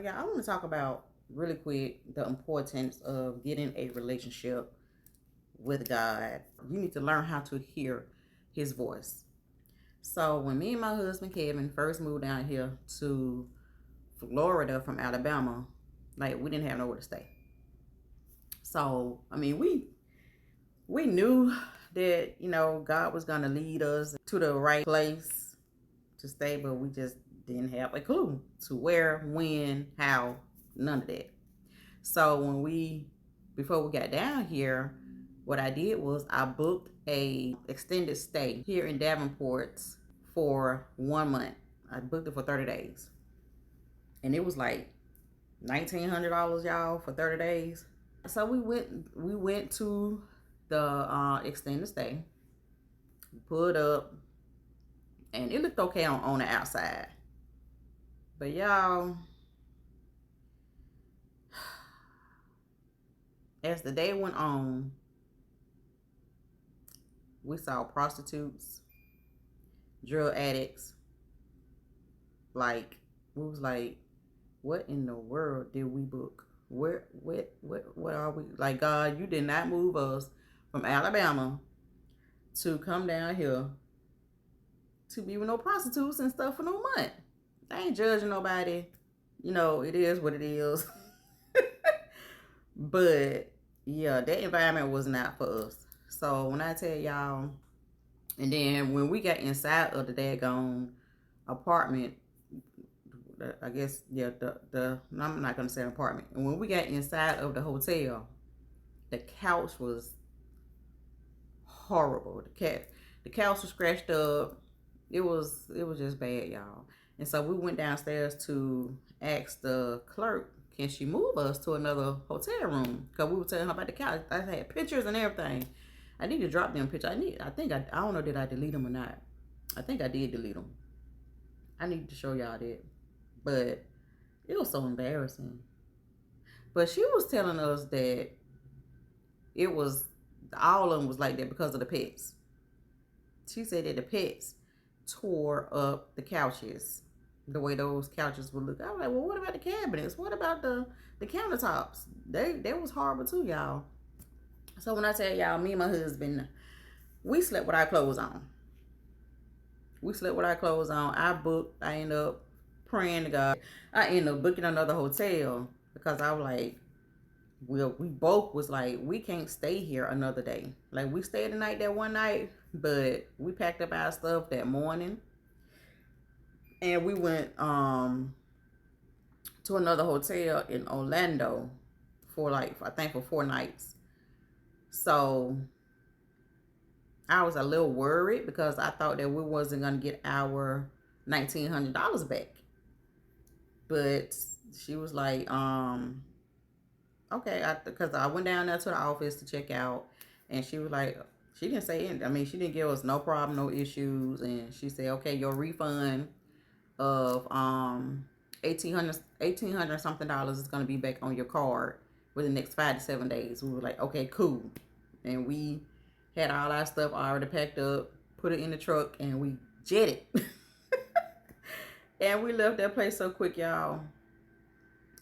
Yeah, I want to talk about really quick the importance of getting a relationship with God. You need to learn how to hear his voice. So when me and my husband Kevin first moved down here to Florida from Alabama, like we didn't have nowhere to stay. So I mean we knew that, God was gonna lead us to the right place to stay, but we just didn't have a clue to where, when, how, none of that. So before we got down here, what I did was I booked a extended stay here in Davenport for 1 month. I booked it for 30 days. And it was like $1,900, y'all, for 30 days. So we went to the extended stay, pulled up, and it looked okay on the outside. But y'all, as the day went on, we saw prostitutes, drug addicts. Like, we was like, what in the world did we book? What are we? Like, God, you did not move us from Alabama to come down here to be with no prostitutes and stuff for no month. I ain't judging nobody. It is what it is. But yeah, that environment was not for us. So when I tell y'all, and then when we got inside of the daggone apartment, I guess, yeah, I'm not gonna say apartment. And when we got inside of the hotel, the couch was horrible. The couch was scratched up. It was just bad, y'all. And so we went downstairs to ask the clerk, can she move us to another hotel room? Because we were telling her about the couch. I had pictures and everything. I need to drop them pictures. I don't know, did I delete them or not? I think I did delete them. I need to show y'all that. But it was so embarrassing. But she was telling us that it was, all of them was like that because of the pets. She said that the pets tore up the couches, the way those couches would look. I was like, well, what about the cabinets? What about the countertops? They was horrible too, y'all. So when I tell y'all, me and my husband, we slept with our clothes on. I ended up praying to God. I ended up booking another hotel because I was like, we both was like, we can't stay here another day. Like, we stayed the night that one night, but we packed up our stuff that morning and we went to another hotel in Orlando for, like, I think for 4 nights. So I was a little worried because I thought that we wasn't gonna get our $1,900 back. But she was like, okay, because I went down there to the office to check out, and she was like, she didn't say anything. I mean, she didn't give us no problem, no issues, and she said, okay, your refund of $1,800 something is gonna be back on your card within the next 5 to 7 days. We were like, okay, cool, and we had all our stuff already packed up, put it in the truck, and we jetted. And we left that place so quick, y'all.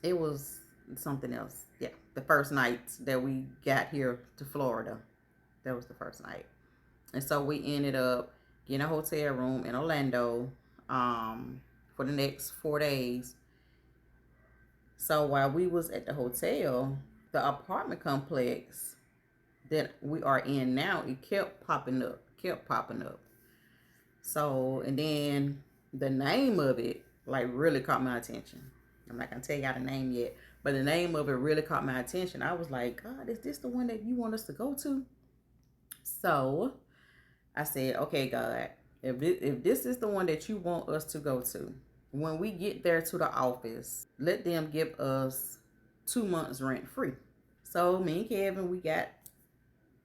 It was something else. Yeah, the first night that we got here to Florida, that was the first night. And so we ended up getting a hotel room in Orlando for the next 4 days. So while we was at the hotel, the apartment complex that we are in now, it kept popping up. So, and then the name of it, like, really caught my attention. I'm not gonna tell y'all the name yet, but the name of it really caught my attention. I was like, God, is this the one that you want us to go to? So I said, okay, God, if this is the one that you want us to go to, when we get there to the office, let them give us 2 months rent free. So me and Kevin, we got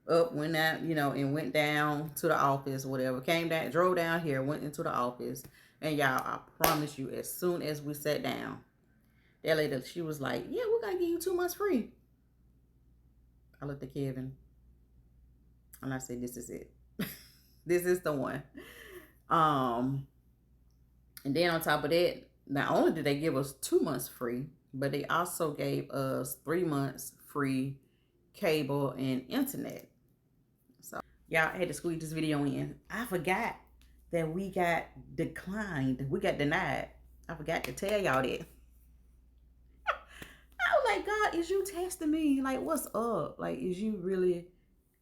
up, went out, and went down to the office, whatever. Came down, drove down here, went into the office, and y'all, I promise you, as soon as we sat down, that lady, she was like, yeah, we're gonna give you 2 months free. I looked at Kevin and I said, this is it. This is the one. And then on top of that, not only did they give us 2 months free, but they also gave us 3 months free cable and internet. So y'all, I had to squeeze this video in. I forgot that we got declined. We got denied. I forgot to tell y'all that. I was like, God, is you testing me? Like, what's up? Like, is you really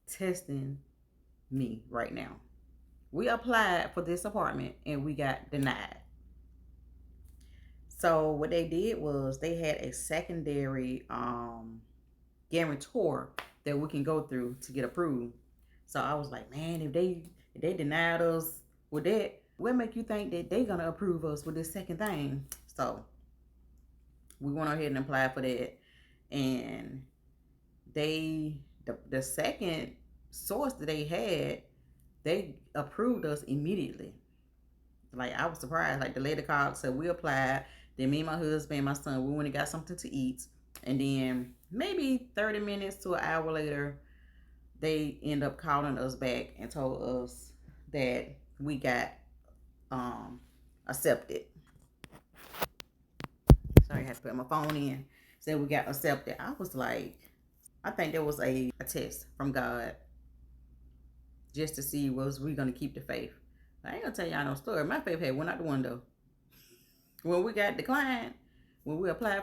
testing me right now? We applied for this apartment and we got denied. So what they did was they had a secondary guarantor that we can go through to get approved. So I was like, man, if they denied us with that, what make you think that they gonna approve us with this second thing? So we went ahead and applied for that, and the second source that they had, they approved us immediately. Like, I was surprised. Like, the lady called, said we applied. Then me and my husband and my son, we went and got something to eat. And then maybe 30 minutes to an hour later, they end up calling us back and told us that we got accepted. Sorry, I had to put my phone in. Said we got accepted. I was like, I think there was a test from God just to see was we gonna keep the faith. I ain't gonna tell y'all no story. My faith had went out the window. When we got declined, when we applied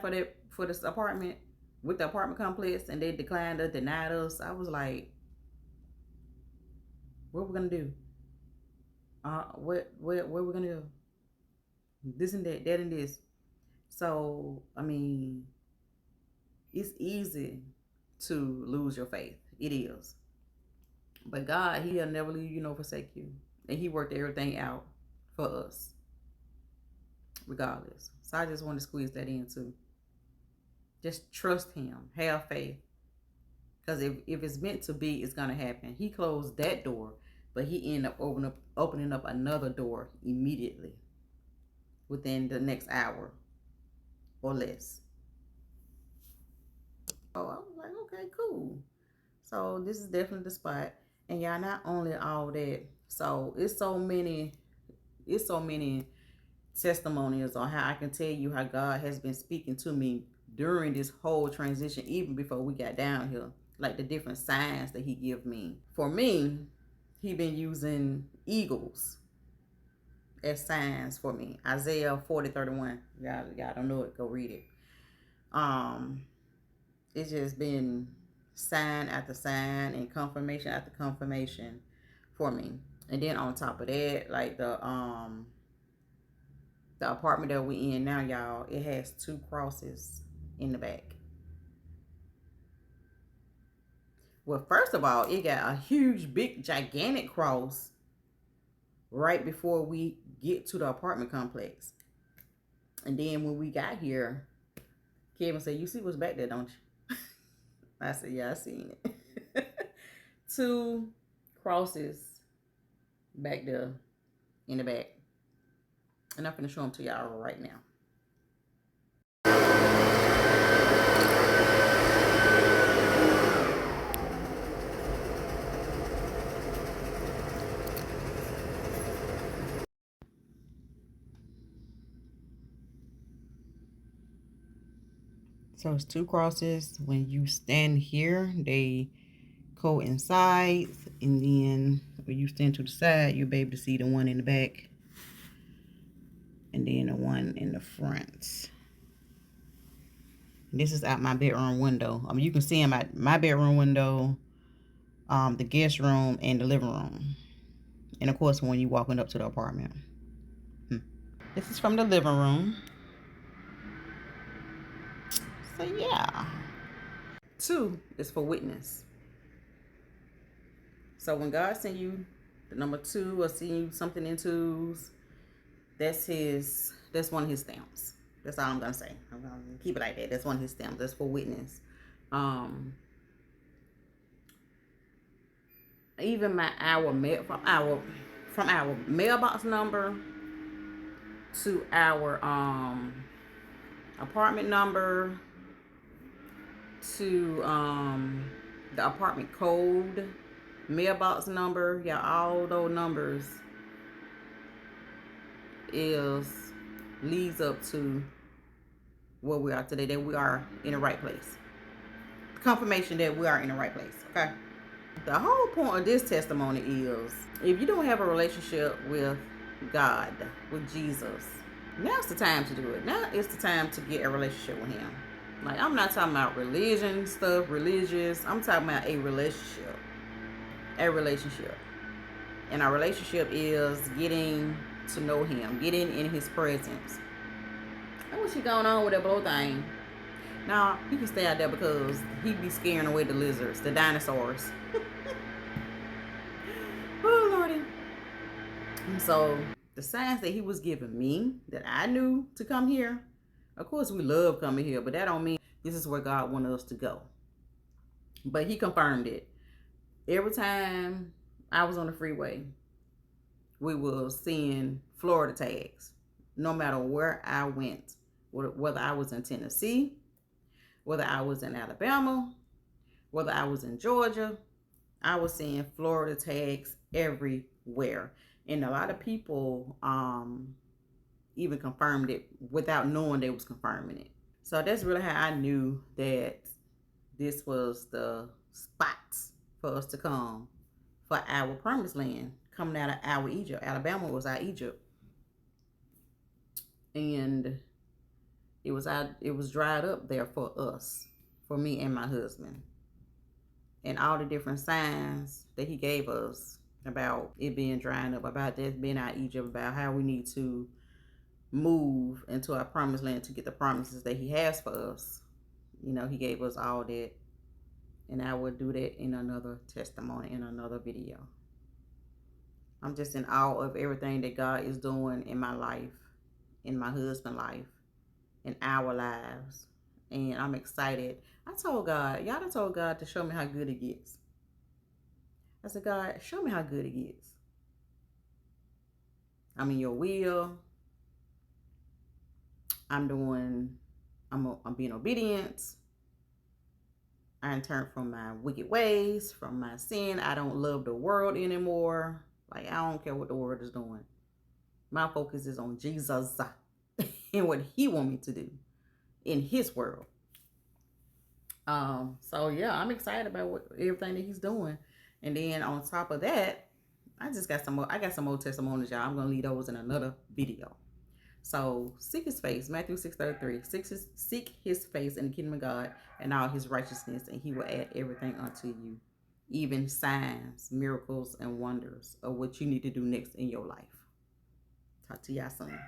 for this apartment with the apartment complex, and they declined us, denied us, I was like, what we gonna do? What we gonna do? This and that, that and this. So I mean, it's easy to lose your faith. It is. But God, He'll never leave you nor forsake you. And He worked everything out for us, regardless. So I just want to squeeze that in too. Just trust Him. Have faith. Because if it's meant to be, it's going to happen. He closed that door, but He ended up opening up another door immediately within the next hour or less. Oh, I was like, okay, cool. So this is definitely the spot. And y'all, not only all that, so it's so many testimonials on how I can tell you how God has been speaking to me during this whole transition, even before we got down here. Like the different signs that He give me. For me, He been using eagles as signs for me. Isaiah 40:31. Y'all don't know it, go read it. It's just been sign after sign and confirmation after confirmation for me. And then on top of that, like the apartment that we in now, y'all, it has 2 crosses in the back. Well, first of all, it got a huge, big, gigantic cross right before we get to the apartment complex. And then when we got here, Kevin said, you see what's back there, don't you? I said, yeah, I seen it. 2 crosses back there in the back. And I'm going to show them to y'all right now. So it's 2 crosses. When you stand here, they coincide, and then when you stand to the side, you'll be able to see the one in the back and then the one in the front. This is out my bedroom window. I mean, you can see them at my bedroom window, the guest room, and the living room. And of course, when you're walking up to the apartment. This is from the living room. So yeah. 2 is for witness. So when God send you the number 2 or send you something in 2s, that's one of His stamps. That's all I'm gonna say. I'm gonna keep it like that. That's one of His stamps. That's for witness. Even from our mailbox number to our apartment number to the apartment code, mailbox number, yeah, all those numbers leads up to where we are today, that we are in the right place. Confirmation that we are in the right place. Okay. The whole point of this testimony is, if you don't have a relationship with God, with Jesus, now's the time to do it. Now is the time to get a relationship with Him. Like, I'm not talking about religion stuff, religious. I'm talking about a relationship. A relationship. And our relationship is getting to know Him, getting in His presence. And what she going on with that blow thing? Now, he can stay out there because he be scaring away the lizards, the dinosaurs. Oh, Lordy. And so, the signs that he was giving me, that I knew to come here, of course, we love coming here, but that don't mean this is where God wanted us to go. But he confirmed it. Every time I was on the freeway, we were seeing Florida tags. No matter where I went, whether I was in Tennessee, whether I was in Alabama, whether I was in Georgia, I was seeing Florida tags everywhere. And a lot of people even confirmed it without knowing they was confirming it. So that's really how I knew that this was the spots for us to come for our promised land, coming out of our Egypt. Alabama was our Egypt. And it was dried up there for us, for me and my husband. And all the different signs that he gave us about it being drying up, about that being our Egypt, about how we need to move into our promised land to get the promises that he has for us. You know, he gave us all that. And I will do that in another testimony, in another video. I'm just in awe of everything that God is doing in my life, in my husband's life, in our lives. And I'm excited. I told God, y'all done told God to show me how good it gets. I said, God, show me how good it gets. I'm in your will. I'm being obedient. I turned from my wicked ways, from my sin. I don't love the world anymore. Like, I don't care what the world is doing. My focus is on Jesus and what he wants me to do in his world. So yeah, I'm excited about everything that he's doing. And then on top of that, I got some more testimonies, y'all. I'm gonna leave those in another video. So seek his face, Matthew 6:33. Seek his face in the kingdom of God and all his righteousness, and he will add everything unto you, even signs, miracles, and wonders of what you need to do next in your life. Talk to y'all soon.